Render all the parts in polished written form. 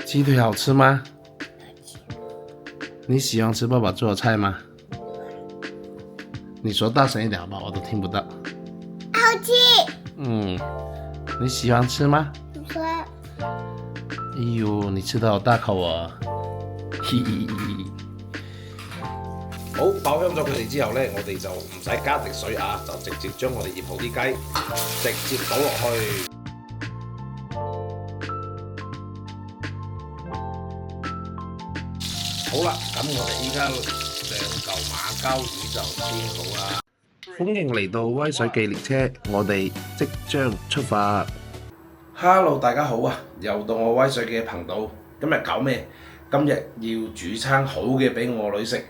鸡腿好吃吗？你喜欢吃爸爸做的菜吗？你说大声一点好不好？我都听不到。好吃。你喜欢吃嗎？說哎呦，你吃得好大口啊！好，爆香咗佢哋之後呢，我哋就唔使加滴水啊，就直接將我哋醃好啲雞直接倒落去。好啦，咁我哋依家兩嚿馬鮫魚就煎好啦。歡迎嚟到威水記列車，我哋即將出發。Hello， 大家好啊！又到我威水記嘅頻道。今日搞咩？今日要煮餐好嘅俾我女食。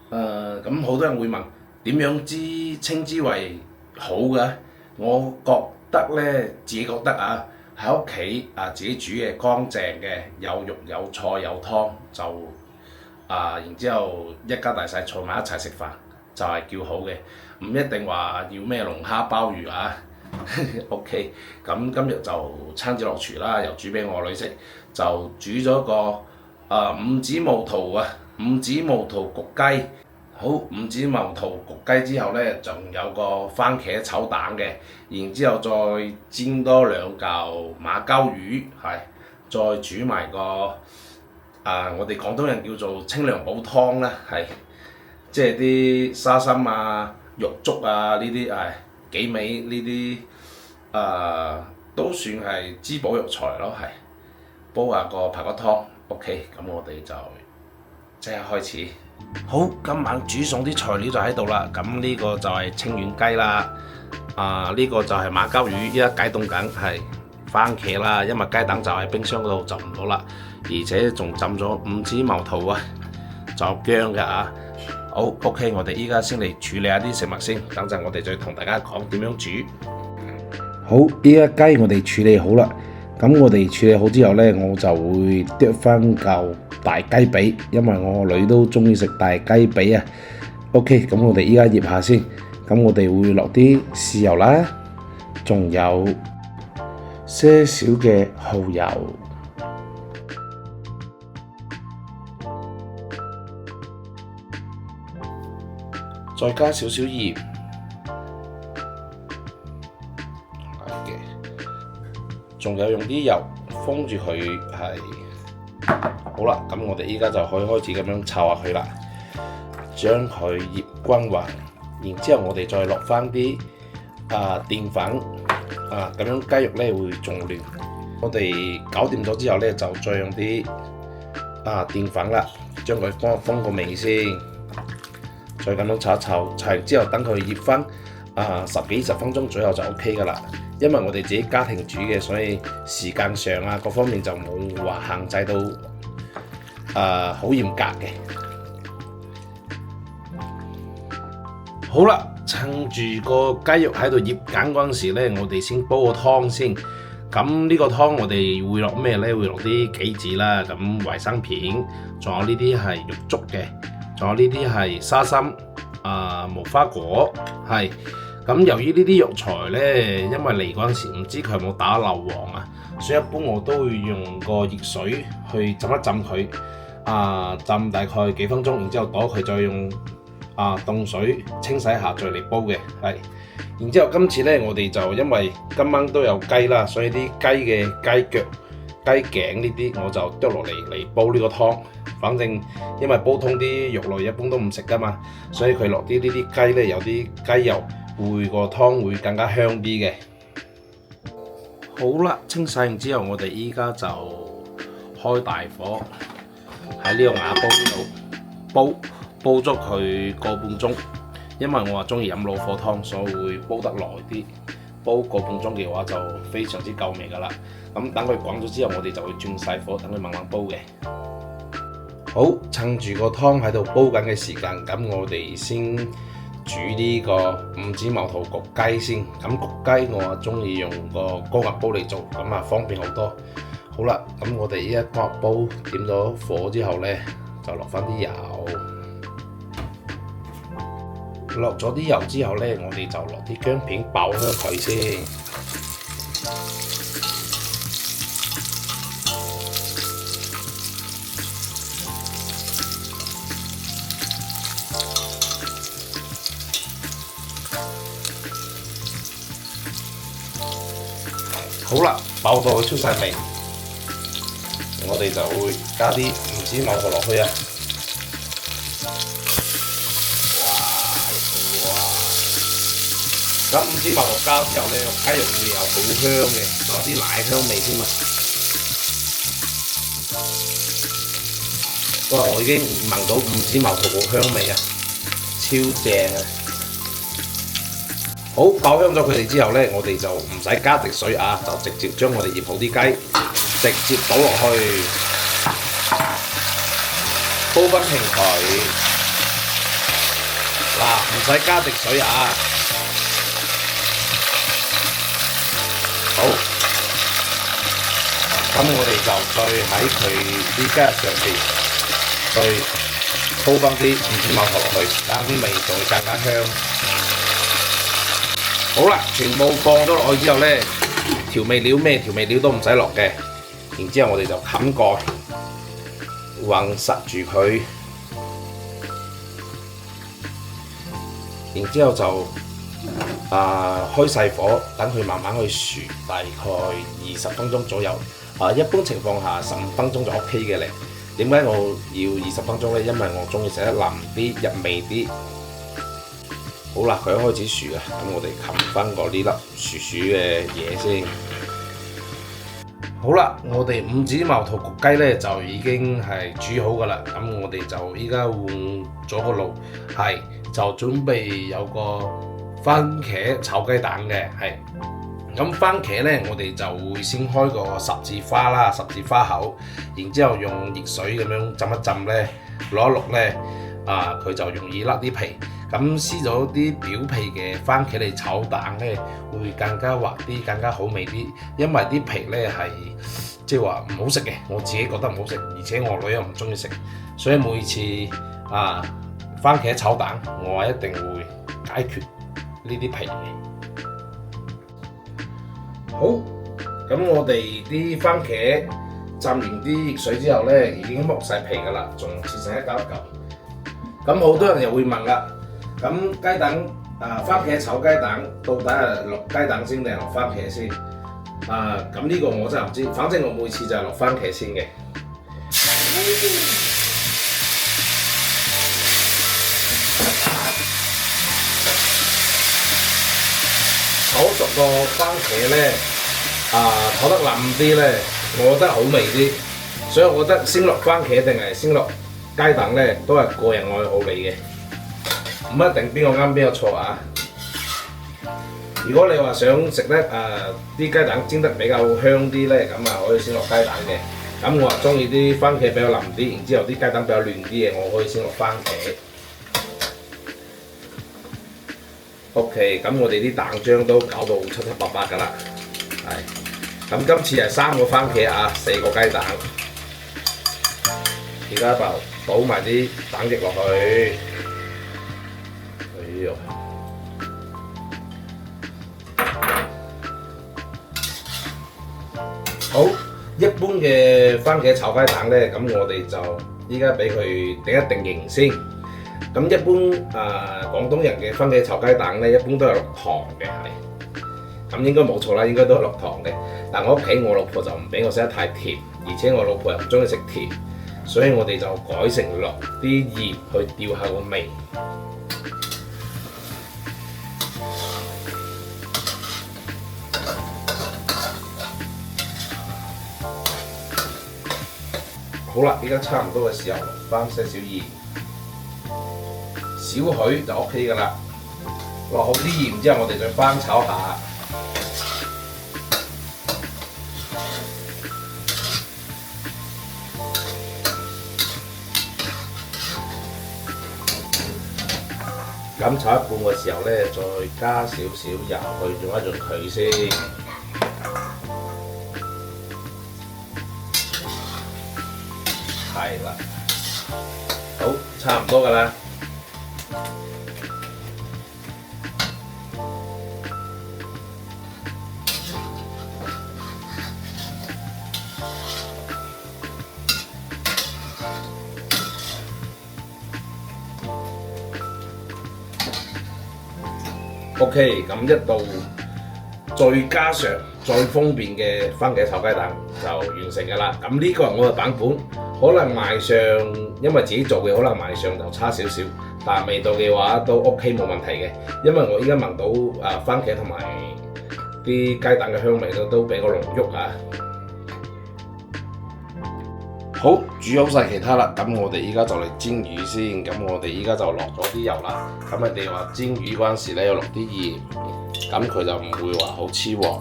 咁好多人會問點樣稱之為好嘅？我覺得呢，自己覺得啊，喺屋企啊自己煮嘅乾淨嘅，有肉有菜有湯就然之後一家大細坐埋一齊食飯就係叫好嘅，唔一定話要咩龍蝦鮑魚啊。OK， 咁今日就親自落廚啦，又煮俾我女食，就煮咗個五指毛肚啊，五指毛肚焗雞。好，五指毛肚焗雞之後呢，仲有個番茄炒蛋嘅，然之後再煎多兩嚿馬鮫魚，係，再煮埋個我哋廣東人叫做清涼補湯啦，係，即係啲沙參啊、肉粥啊呢啲幾味呢啲都算係滋補藥材咯，係，煲下個排骨湯 ，OK， 咁我哋就即刻開始。好，今晚煮餸啲材料就喺度啦。咁呢個就係清遠雞啦，呢個就係馬鮫魚，依家解凍緊，係番茄啦，因為雞蛋就喺冰箱嗰度浸唔到啦，而且仲浸咗五指毛肚啊，就薑嘅啊。好 ，OK， 我哋依家先嚟處理下啲食物先，等陣我哋再同大家講點樣煮。好，依家雞我哋處理好啦。咁我哋處理好之後呢，我就會剁翻嚿大雞髀，因為我女都中意食大雞髀啊。OK， 咁我哋依家醃下先。咁我哋會落啲豉油啦，仲有些少嘅蠔油，再加少少鹽。仲有用啲油封住佢，係好啦。咁我哋依家就可以開始咁樣炒下佢啦，將佢醃均勻。然之後我哋再落翻啲澱粉咁樣雞肉咧會仲嫩。我哋搞掂咗之後咧，就再用啲澱粉啦，將佢封個味先。再咁樣炒一炒，炒完之後等佢醃翻十幾分鐘左右就 OK 噶啦。因為我哋自己家庭煮嘅，所以時間上各方面就冇話限制到好嚴格嘅。好啦，趁住個雞肉喺度醃緊嗰陣時咧，我哋先煲個湯先。咁呢個湯我哋會落咩咧？會落啲杞子啦，咁維生片，仲有呢啲係肉粥嘅，仲有呢啲係沙參、無花果，係。咁由於呢啲藥材呢，因為嚟嗰陣時唔知佢有冇打硫磺啊，所以一般我都會用個熱水去浸一浸佢，浸大概幾分鐘，然之後攞佢再用凍水清洗下再嚟煲嘅，係。然之後今次呢，我哋就因為今晚都有雞啦，所以啲雞嘅雞腳、雞頸呢啲我就剁落嚟煲呢個湯。反正因為煲湯啲肉類一般都唔食噶嘛，所以佢落啲呢啲雞呢，有啲雞油。會個湯會更加香啲嘅。好啦，清洗完之後，我哋依家就開大火喺呢個瓦煲度煲咗佢個半鐘。因為我話中意飲老火湯，所以會煲得耐啲。煲個半鐘嘅話就非常之夠味噶啦。咁等佢滾咗之後，我哋就會轉細火，等佢慢慢煲嘅。好，趁住個湯喺度煲緊嘅時間，咁我哋先煮呢個五指毛肚焗雞先。咁焗雞我中意用個高壓煲嚟做，咁方便好多。好啦，咁我哋呢一個煲點咗火之後呢，就落翻啲油。落咗啲油之後呢，我哋就落啲薑片爆咗佢先。好啦，爆到佢出晒味，我哋就會加啲五指毛頭落去啊！咁五指毛頭加之後咧，雞肉會有好香嘅，有啲奶香味添啊！哇！我已經聞到五指毛頭個香味啊，超正啊！好，爆香咗佢哋之後咧，我哋就唔使加滴水啊，就直接將我哋醃好啲雞直接倒落去，煲均平佢。嗱，唔使加滴水啊！好，咁我哋就再喺佢啲雞上邊再鋪翻啲五指毛頭落去，等啲味道更加香。好啦，全部放咗落去之後咧，調味料咩調味料都唔使落嘅，然之後我哋就冚蓋，混實住佢，然之後就開細火，等佢慢慢去熟，大概20分鐘左右。一般情況下15分鐘就 OK 嘅咧。點解我要20分鐘咧？因為我中意食得腍啲、入味啲。好啦，佢開始熟啦，咁我哋冚翻個呢粒熟嘅嘢先。好啦，我哋五指毛頭焗雞咧就已經係煮好噶啦，咁我哋就依家換咗個爐，就準備有個番茄炒雞蛋嘅，咁番茄咧我哋就會先開個十字花啦，十字花口，然之後用熱水咁樣浸一浸咧，攞一淥咧，佢就容易甩啲皮。咁撕咗啲表皮嘅番茄嚟炒蛋咧，會更加滑啲，更加好味啲。因為啲皮咧係即係話唔好食嘅，我自己覺得唔好食，而且我女又唔中意食，所以每次番茄炒蛋，我一定會解決呢啲皮嘅。好，咁我哋啲番茄浸完啲熱水之後咧，已經剝晒皮㗎啦，仲切成一嚿一嚿。咁好多人又會問啦。咁雞蛋番茄炒雞蛋到底係落雞蛋先定係落番茄先？咁呢個我真係唔知，反正我每次就係落番茄先嘅。炒熟個番茄咧，炒得腍啲咧，我覺得好味啲。所以我覺得先落番茄定係先落雞蛋咧，都係個人愛好嚟嘅。唔一定邊個啱邊個錯啊！如果你話想食得啲雞蛋煎得比較香啲咧，咁可以先落雞蛋嘅。咁我中意啲番茄比較腍啲，然之後啲雞蛋比較嫩啲嘅，我可以先落番茄。OK， 咁我哋啲蛋漿都搞到七七八八㗎啦。咁今次係3個番茄4個雞蛋。而家就倒埋啲蛋液落去。好，一般嘅番茄炒雞蛋咧，咁我哋就依家俾佢定一定型先。咁一般廣東人嘅番茄炒雞蛋咧，一般都係落糖嘅，咁應該冇錯啦，應該都係落糖嘅。但我屋企我老婆就唔俾我食得太甜，而且我老婆又唔中意食甜，所以我哋就改成落啲鹽去調下個味。好啦，依家差唔多嘅時候，落翻些少鹽，少許就 OK 㗎啦。落好啲鹽之後，我哋再翻炒下。咁炒一半嘅時候咧，再加少少油去潤一潤佢先。係啦，好，差唔多㗎啦。OK， 咁一道再加上最方便嘅番茄炒雞蛋就完成㗎啦。咁呢個係我嘅版本，可能賣相因為自己做嘅，可能賣相就差少少，但係味道嘅話都 OK 冇問題嘅。因為我依家聞到番茄同埋啲雞蛋嘅香味都比較濃郁啊。好，煮好晒其他啦，咁我哋依家就嚟煎魚先。咁我哋依家就落咗啲油啦。咁你哋話煎魚嗰陣時咧，要落啲鹽，咁佢就唔會話好黐鑊。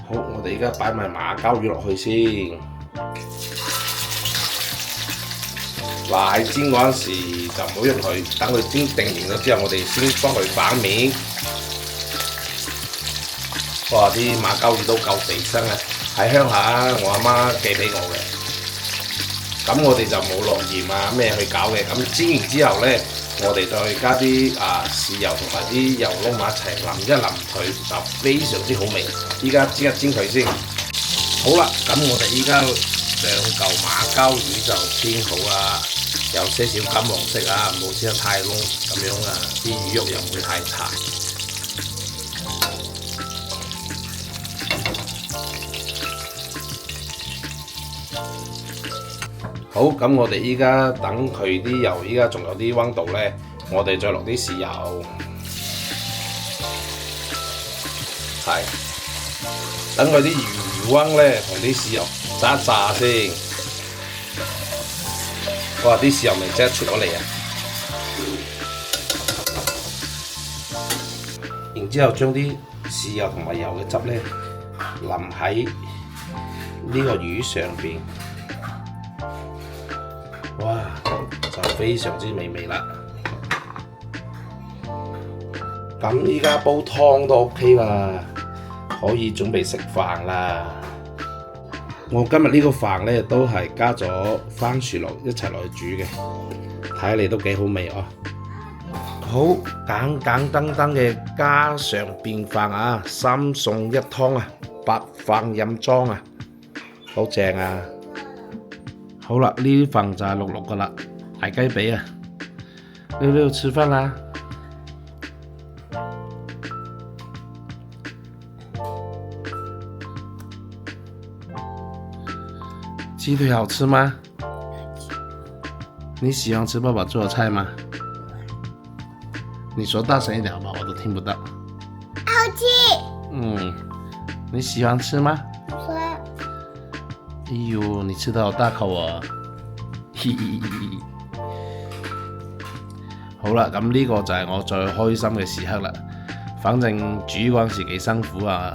好，我哋依家擺埋馬鮫魚落去先。嗱，喺煎嗰陣時就唔好喐佢，等佢煎定型咗之後，我哋先幫佢反面。哇！啲馬鮫魚都夠肥身啊！喺鄉下我阿媽寄俾我嘅，咁我哋就冇落鹽啊咩去搞嘅。咁煎完之後咧，我哋再加啲豉油同埋啲油撈埋一齊淋一淋佢，就非常之好味。依家煎一煎佢先。好啦，咁我哋依家2嚿馬鮫魚就煎好啦，有些少金黃色啊，唔好煎得太燶，咁樣啊啲魚肉又唔會太柴。好，咁我哋依家等佢啲油，依家仲有啲溫度咧，我哋再落啲豉油，係，等佢啲魚溫咧同啲豉油炸一炸先。哇！啲豉油味即刻出咗嚟啊！然之後將啲豉油同埋油嘅汁咧淋喺呢個魚上邊。哇，就非常之美味啦！咁依家煲湯都 OK 啦，可以準備食飯啦。我今日呢個飯咧都係加咗番薯落一齊落去煮嘅，睇嚟都幾好味哦。好簡簡單單嘅家常便飯啊，3餸1湯啊，白飯任裝啊，好正啊！好啦，呢啲飯就係綠綠噶啦，大雞髀啊！溜吃飯啦！雞腿好吃嗎？你喜歡吃爸爸做的菜嗎？你說大聲一點好不好？我都聽不到。好吃。你喜歡吃嗎？哎呦，你吃得好大口啊！好啦，咁呢個就係我最開心嘅時刻啦。反正煮嗰陣時幾辛苦啊，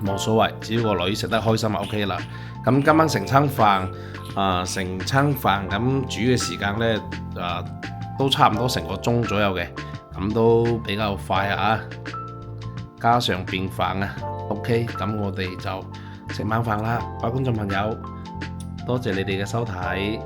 冇所謂，只要個女食得開心就 OK 啦。咁今晚成餐飯咁煮嘅時間呢，都差唔多成個鐘左右嘅，咁都比較快啊！家常便飯啊 ，OK， 咁我哋就食晚飯啦，各位觀眾朋友，多謝你哋嘅收睇。